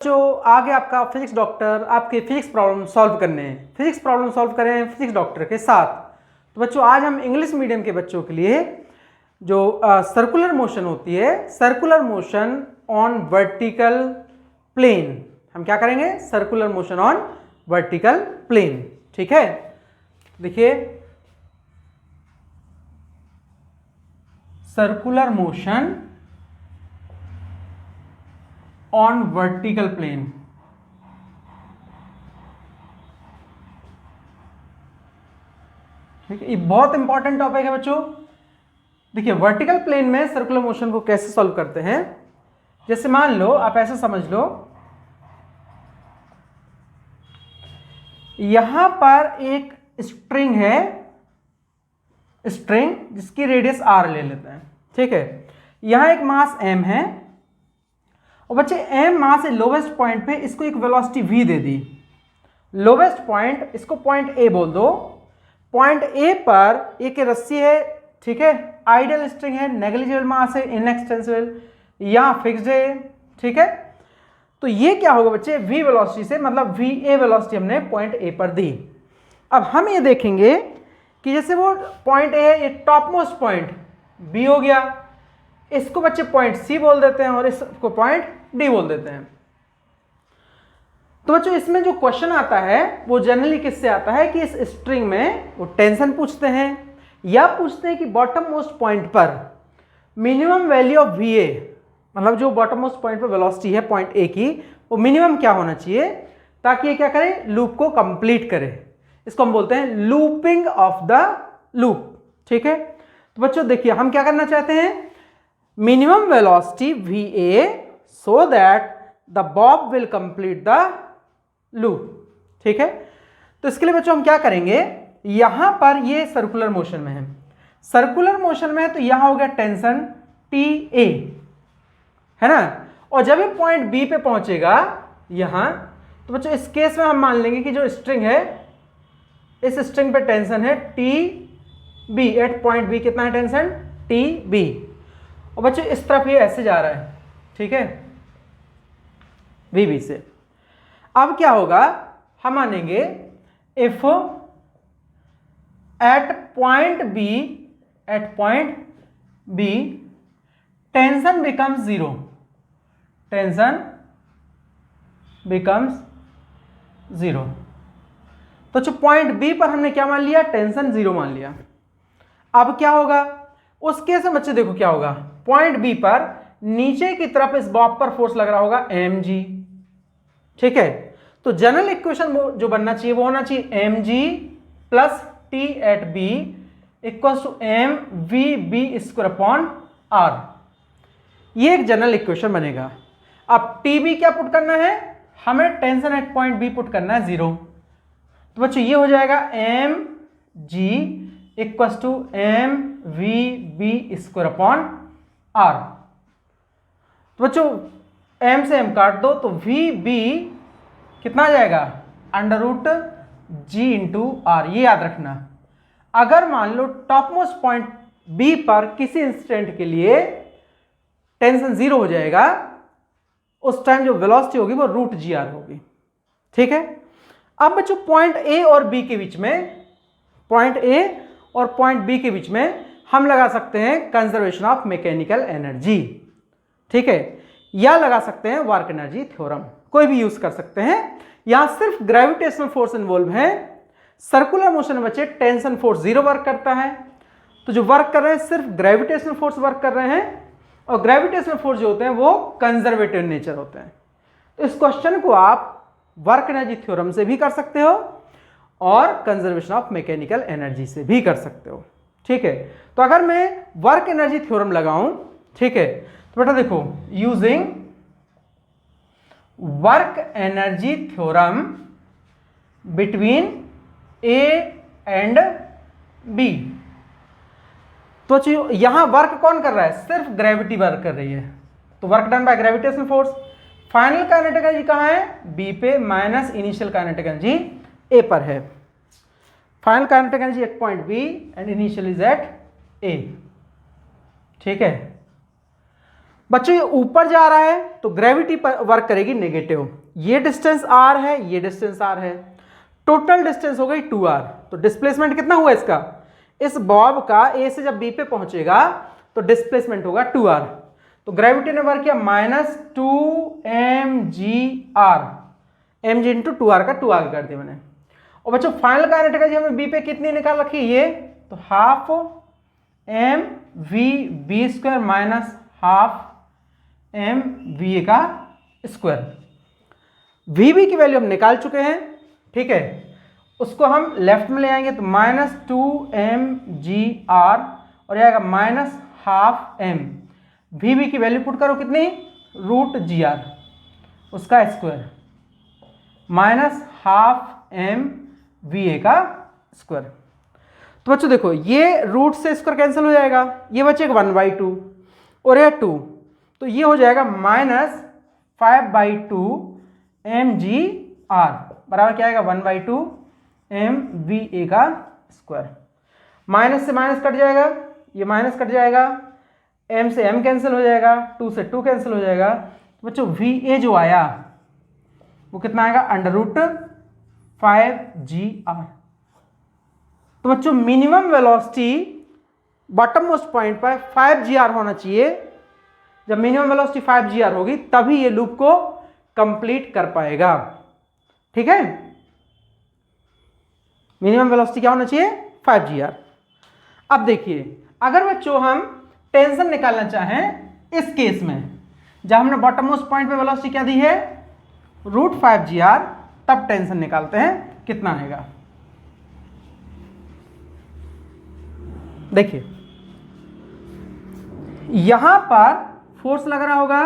जो आगे आपका फिजिक्स डॉक्टर आपके फिजिक्स प्रॉब्लम सॉल्व करने हैं, फिजिक्स प्रॉब्लम सॉल्व कर रहे हैं फिजिक्स डॉक्टर के साथ। तो बच्चों आज हम इंग्लिश मीडियम के बच्चों के लिए जो सर्कुलर मोशन होती है, circular motion on vertical plane, हम क्या करेंगे? Circular motion on vertical plane. ठीक है, देखिए circular motion on vertical plane. ठीक है, ये बहुत इंपॉर्टेंट टॉपिक है बच्चों। देखिए वर्टिकल प्लेन में सर्कुलर मोशन को कैसे सॉल्व करते हैं। जैसे मान लो, आप ऐसे समझ लो, यहां पर एक स्ट्रिंग है, स्ट्रिंग जिसकी रेडियस r ले लेते हैं। ठीक है, यहां एक मास m है और बच्चे m मास से लोवेस्ट पॉइंट पे इसको एक वेलोसिटी v दे दी। लोवेस्ट पॉइंट, इसको पॉइंट a बोल दो। पॉइंट a पर एक रस्सी है, ठीक है, आइडियल स्ट्रिंग है, नेग्लिजिबल मास है, इनएक्सटेंसिबल, यहां फिक्स्ड है। ठीक है, तो ये क्या होगा बच्चे? v वेलोसिटी से, मतलब va वेलोसिटी हमने पॉइंट a पर दी। अब हम ये देखेंगे कि जैसे वो पॉइंट a है, ये टॉप मोस्ट पॉइंट b हो गया, इसको बच्चे पॉइंट c बोल देते हैं और इसको पॉइंट d बोल देते हैं। तो बच्चों इसमें जो क्वेश्चन आता है वो जनरली किससे आता है कि इस स्ट्रिंग में वो टेंशन पूछते हैं या पूछते हैं कि बॉटम मोस्ट पॉइंट पर मिनिमम वैल्यू ऑफ va, मतलब जो बॉटम मोस्ट पॉइंट पर वेलोसिटी है पॉइंट a की, वो मिनिमम क्या होना चाहिए ताकि ये क्या करे? लूप को कंप्लीट करे। इसको हम बोलते हैं लूपिंग ऑफ द लूप। ठीक है, तो बच्चों देखिए हम क्या करना चाहते हैं? Minimum velocity va so that the Bob will complete the loop. ठीक है, तो इसके लिए बच्चों हम क्या करेंगे? यहां पर ये सर्कुलर मोशन में है, सर्कुलर मोशन में है, तो यहां हो गया टेंशन TA, है ना। और जब ये पॉइंट B पे पहुंचेगा यहां, तो बच्चों इस केस में हम मान लेंगे कि जो स्ट्रिंग है, इस स्ट्रिंग पे टेंशन है TB, एट पॉइंट B कितना है टेंशन? TB। और बच्चों इस तरफ ये ऐसे जा रहा है, ठीक है, VB से। अब क्या होगा? हम मानेंगे if at point B tension becomes zero, tension becomes zero. तो जो पॉइंट B पर हमने क्या मान लिया? टेंशन जीरो मान लिया। अब क्या होगा उस केस में बच्चे? देखो क्या होगा, पॉइंट B पर नीचे की तरफ इस बॉब पर फोर्स लग रहा होगा mg। ठीक है, तो जनरल इक्वेशन जो बनना चाहिए वो होना चाहिए mg plus t at b equals to mvb² upon r। ये एक जनरल इक्वेशन बनेगा। अब tb क्या पुट करना है? हमें tension at point b put करना है जीरो। तो बच्चों ये हो जाएगा mg equals to mvb² upon r। तो बच्चों m से m काट दो, तो vb कितना आ जाएगा? Under root g into r। ये याद रखना, अगर मान लो टॉप मोस्ट पॉइंट B पर किसी इंस्टेंट के लिए टेंशन जीरो हो जाएगा, उस टाइम जो वेलोसिटी होगी वो रूट gr होगी। ठीक है, अब बच्चों पॉइंट A और B के बीच में, पॉइंट A और पॉइंट B के बीच में हम लगा सकते हैं कंजर्वेशन ऑफ मैकेनिकल एनर्जी। ठीक है, या लगा सकते हैं वर्क एनर्जी थ्योरम, कोई भी यूज कर सकते हैं। यहां सिर्फ ग्रेविटेशनल फोर्स इन्वॉल्व है। सर्कुलर मोशन में बच्चे टेंशन फोर्स जीरो वर्क करता है, तो जो वर्क कर रहे हैं सिर्फ ग्रेविटेशनल फोर्स वर्क कर रहे हैं, और ग्रेविटेशनल फोर्स जो होते हैं वो कंजर्वेटिव नेचर होते हैं। तो इस क्वेश्चन को आप वर्क एनर्जी थ्योरम से भी कर सकते हो और कंजर्वेशन ऑफ मैकेनिकल एनर्जी से भी कर सकते हो। ठीक है, तो अगर मैं वर्क एनर्जी थ्योरम लगाऊं, ठीक है, तो बेटा देखो, using work energy theorem between A and B, तो यहां वर्क कौन कर रहा है? सिर्फ ग्रेविटी वर्क कर रही है, तो work done by gravitational force. Final kinetic energy कहां है? B पे, minus initial kinetic energy A पर है। Final kinetic energy at point B and initial is at A। ठीक है, बच्चों ये ऊपर जा रहा है तो ग्रेविटी पर वर्क करेगी नेगेटिव। ये डिस्टेंस r है, ये डिस्टेंस r है, टोटल डिस्टेंस हो गई 2r। तो डिस्प्लेसमेंट कितना हुआ इसका, इस बॉब का a से जब b पे पहुंचेगा तो डिस्प्लेसमेंट होगा 2r। तो ग्रेविटी ने वर्क किया -2mgr, mg इंटू 2r का 2 आगे कर दिया मैंने। और बच्चों फाइनल काइनेटिक एनर्जी हमें b पे कितनी निकाल रखी है ये, तो half M V B square minus half M V A का स्क्वायर। वी बी की वैल्यू हम निकाल चुके हैं, ठीक है, उसको हम लेफ्ट में ले आएंगे तो -2mgr और ये आएगा minus half M. V B की वैल्यू पुट करो कितनी, √gr उसका square minus half M V A का स्क्वायर। तो बच्चों देखो ये रूट से स्क्वायर कैंसिल हो जाएगा, ये बचेगा 1/2 और ये 2, तो ये हो जाएगा -5/2 mgr बराबर क्या आएगा 1/2 mva का स्क्वायर। माइनस से माइनस कट जाएगा, ये माइनस कट जाएगा, m से m कैंसिल हो जाएगा, 2 से 2 कैंसिल हो जाएगा। तो बच्चों va जो आया वो कितना आएगा √5gr। तो बच्चों minimum velocity bottom most point पर 5gr होना चाहिए। जब मिनिमम वेलोसिटी 5gr होगी तभी ये लूप को कंप्लीट कर पाएगा, ठीक है। मिनिमम वेलोसिटी क्या होना चाहिए 5gr। अब देखिए अगर बच्चों हम टेंशन निकालना चाहें इस केस में, जब हमने बॉटम मोस्ट पॉइंट पे वेलोसिटी क्या दी है √5gr, तब टेंशन निकालते हैं कितना आएगा। देखिए यहां पर फोर्स लग रहा होगा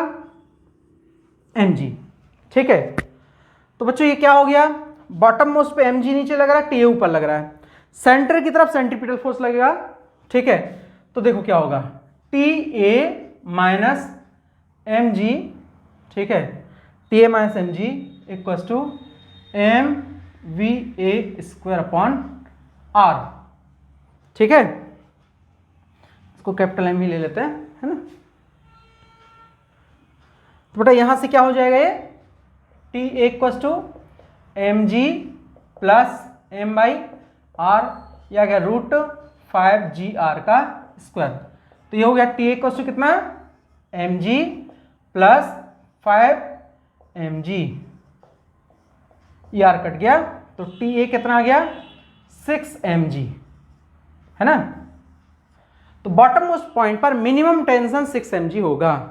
mg, ठीक है। तो बच्चों ये क्या हो गया, बॉटम मोस्ट पे mg नीचे लग रहा है, TA ऊपर लग रहा है, सेंटर की तरफ सेंट्रीपिटल फोर्स लगेगा, ठीक है। तो देखो क्या होगा TA माइनस mg, ठीक है, TA minus mg equals to mva²/r, ठीक है। इसको कैपिटल M ही ले लेते हैं, है ना। तो बेटा यहां से क्या हो जाएगा ये TA equals to mg plus m/r, या गया √5gr का स्क्वायर। तो ये हो गया TA इक्वल्स टू कितना mg प्लस 5mg, ये r कट गया तो TA कितना आ गया 6mg, है ना। तो बॉटम मोस्ट पॉइंट पर मिनिमम टेंशन 6mg होगा।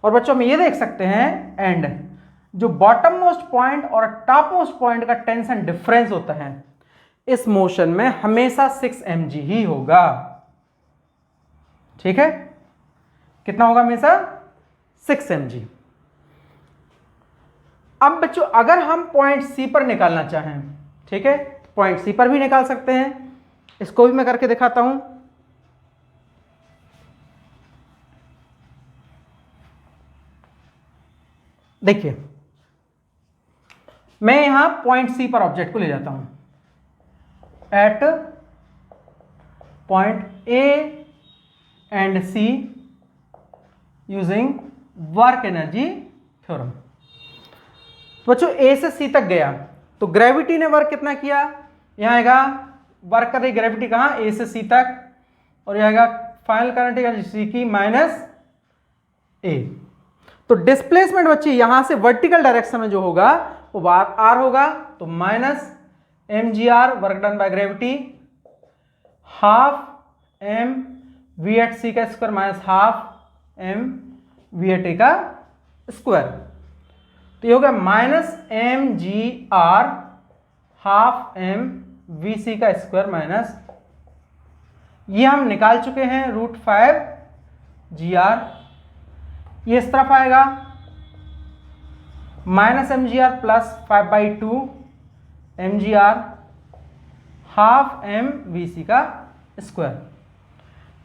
और बच्चों हम ये देख सकते हैं एंड जो बॉटम मोस्ट पॉइंट और टॉप मोस्ट पॉइंट का टेंशन डिफरेंस होता है इस मोशन में हमेशा 6mg ही होगा, ठीक है। कितना होगा हमेशा 6mg। अब बच्चों अगर हम पॉइंट सी पर निकालना चाहें, ठीक है, पॉइंट सी पर भी निकाल सकते हैं, इसको भी मैं करके दिखाता हूं। देखिए मैं यहां पॉइंट सी पर ऑब्जेक्ट को ले जाता हूं, at point A and C using work energy theorem. तो बच्चों ए से सी तक गया तो ग्रेविटी ने वर्क कितना किया, यहां आएगा वर्क कर रही ग्रेविटी कहां ए से सी तक, और यहां आएगा फाइनल काइनेटिक एनर्जी सी की माइनस ए। तो डिस्प्लेसमेंट बच्चे यहां से वर्टिकल डायरेक्शन में जो होगा वो बार आर होगा, तो minus mgr work done by gravity half m v at C का square minus half m v at A का स्क्वायर। तो ये हो गया -mgr half m v C का स्क्वायर माइनस, ये हम निकाल चुके हैं √5gr। ये इस तरफ आएगा -mgr plus 5/2 mgr half m v C का स्क्वायर।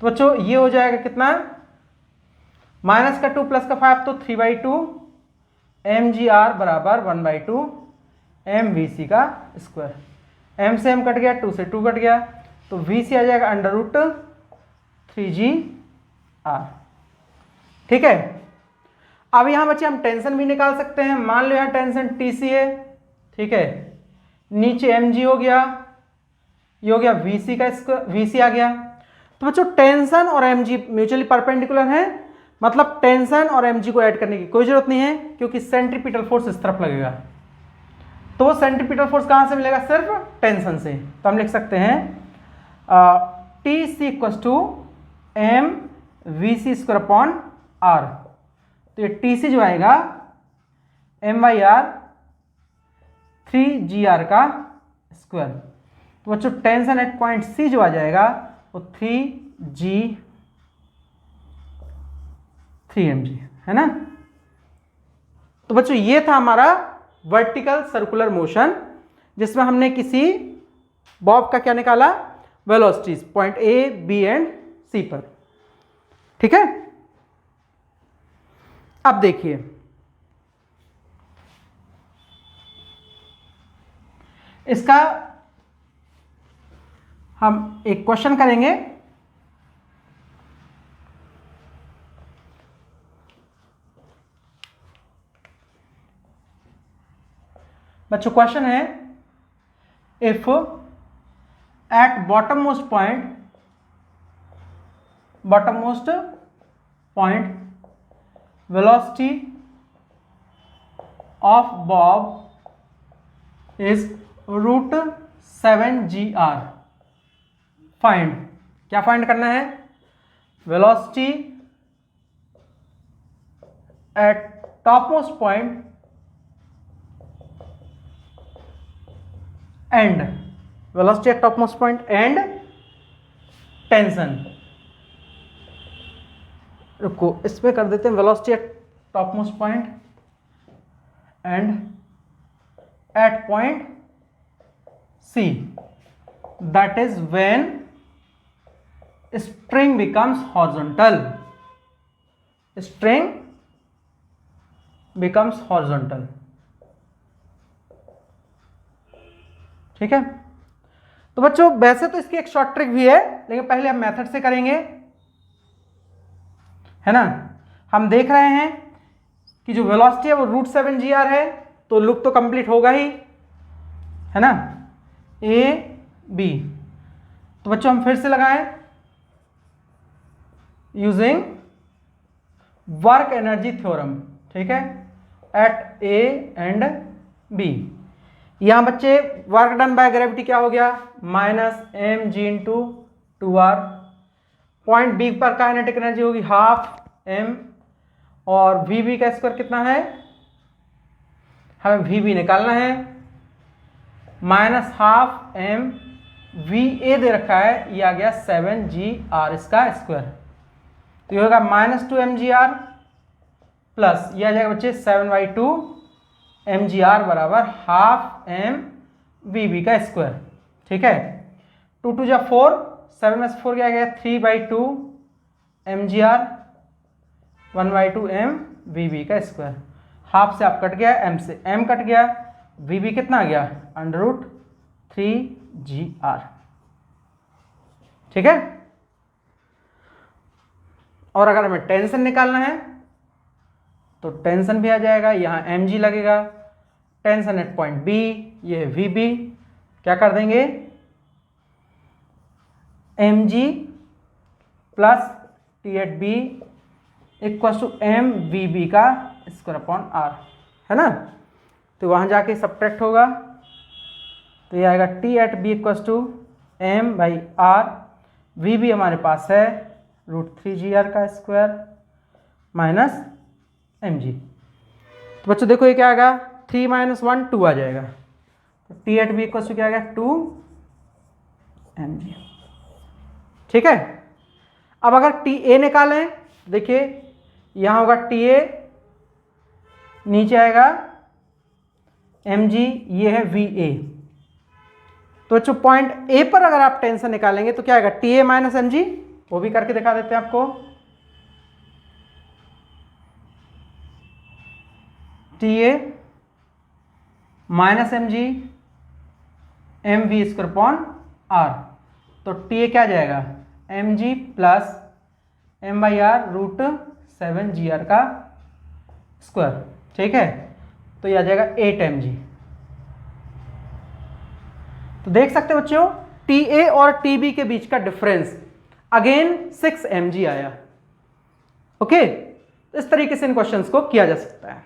तो बच्चों ये हो जाएगा कितना, माइनस का 2 प्लस का 5 तो 3/2 mgr बराबर 1/2 m v सी का स्क्वायर। m से m कट गया, 2 से 2 कट गया, तो v सी आ जाएगा √3gr, ठीक है। अब यहाँ बच्चे हम टेंशन भी निकाल सकते हैं। मान लो यहाँ टेंशन TC है, ठीक है, नीचे mg हो गया, ये हो गया VC का स्क्वायर, VC आ गया। तो बच्चों टेंशन और mg म्यूचुअली परपेंडिकुलर है, मतलब टेंशन और mg को ऐड करने की कोई जरूरत नहीं है, क्योंकि सेंट्रीपिटल फोर्स इस तरफ लगेगा। तो वो सेंट्रीपिटल फोर्स कहाँ से मिलेगा? सिर्फ टेंशन से। तो हम लिख सकते हैं TC equals to mVC square upon R। तो ये TC जो आएगा m/r 3gr का स्क्वायर। तो बच्चों टेंशन एट पॉइंट C जो आ जाएगा वो 3mg है ना। तो बच्चों ये था हमारा वर्टिकल सर्कुलर मोशन, जिसमें हमने किसी बॉब का क्या निकाला? Velocities point A, B and C पर, ठीक है। अब देखिए इसका हम एक क्वेश्चन करेंगे। बच्चों क्वेश्चन है, if at bottom most point velocity of bob is √7gr, find, क्या फाइंड करना है? Velocity at top most point and velocity at top most point and tension. रुको, इसमें कर देते हैं velocity at top most point and at point C, that is when string becomes horizontal. String becomes horizontal, ठीक है। तो बच्चों वैसे तो इसकी एक शॉर्ट ट्रिक भी है, लेकिन पहले हम मेथड से करेंगे, है ना। हम देख रहे हैं कि जो वेलोसिटी है वो √7gr है, तो लूप तो कंप्लीट होगा ही, है ना, A B। तो बच्चों हम फिर से लगाएं यूजिंग वर्क एनर्जी थ्योरम, ठीक है, एट A एंड B। यहां बच्चे वर्क डन बाय ग्रेविटी क्या हो गया? -mg into 2r। Point B पर काइनेटिक एनर्जी होगी ½ m, और VB का स्क्वायर कितना है? हमें VB निकालना है, -½ m VA दे रखा है, ये आ गया 7gr इसका स्क्वायर। तो ये होगा -2mgr प्लस ये आ जाएगा बच्चे 7/2 mgr बराबर ½ m VB का स्क्वायर, ठीक है। 2 2 जा 4, 7 में से 4 क्या गया? 3/2 mgr 1/2 m VB का स्क्वायर। हाफ से आप कट गया, m से m कट गया, VB कितना आ गया? √3gr, ठीक है। और अगर हमें टेंशन निकालना है तो टेंशन भी आ जाएगा, यहाँ mg लगेगा, टेंशन एट पॉइंट B, ये है VB, क्या कर देंगे? mg plus T at B equal to m VB का स्क्वायर अपॉन R, है ना। तो वहाँ जाके सब्ट्रैक्ट होगा, तो ये आएगा T at B equal to m/r। VB हमारे पास है √3gr का स्क्वायर माइनस mg। तो बच्चों देखो ये क्या आएगा? 3 - 1 2 आ जाएगा, तो T at B equal to क्या आ गया? 2 mg, ठीक है। अब अगर TA निकालें, देखिए यहाँ होगा TA, नीचे आएगा mg, ये है VA। तो बच्चों पॉइंट A पर अगर आप टेंशन निकालेंगे तो क्या आएगा? TA माइनस mg, वो भी करके दिखा देते हैं आपको। TA minus mg mv square upon r, तो TA क्या जाएगा? mg प्लस m/r √7gr का स्क्वायर, ठीक है, तो ये आ जाएगा 8 mg। तो देख सकते हो बच्चों TA और TB के बीच का डिफरेंस अगेन 6 mg आया। ओके, इस तरीके से इन क्वेश्चंस को किया जा सकता है।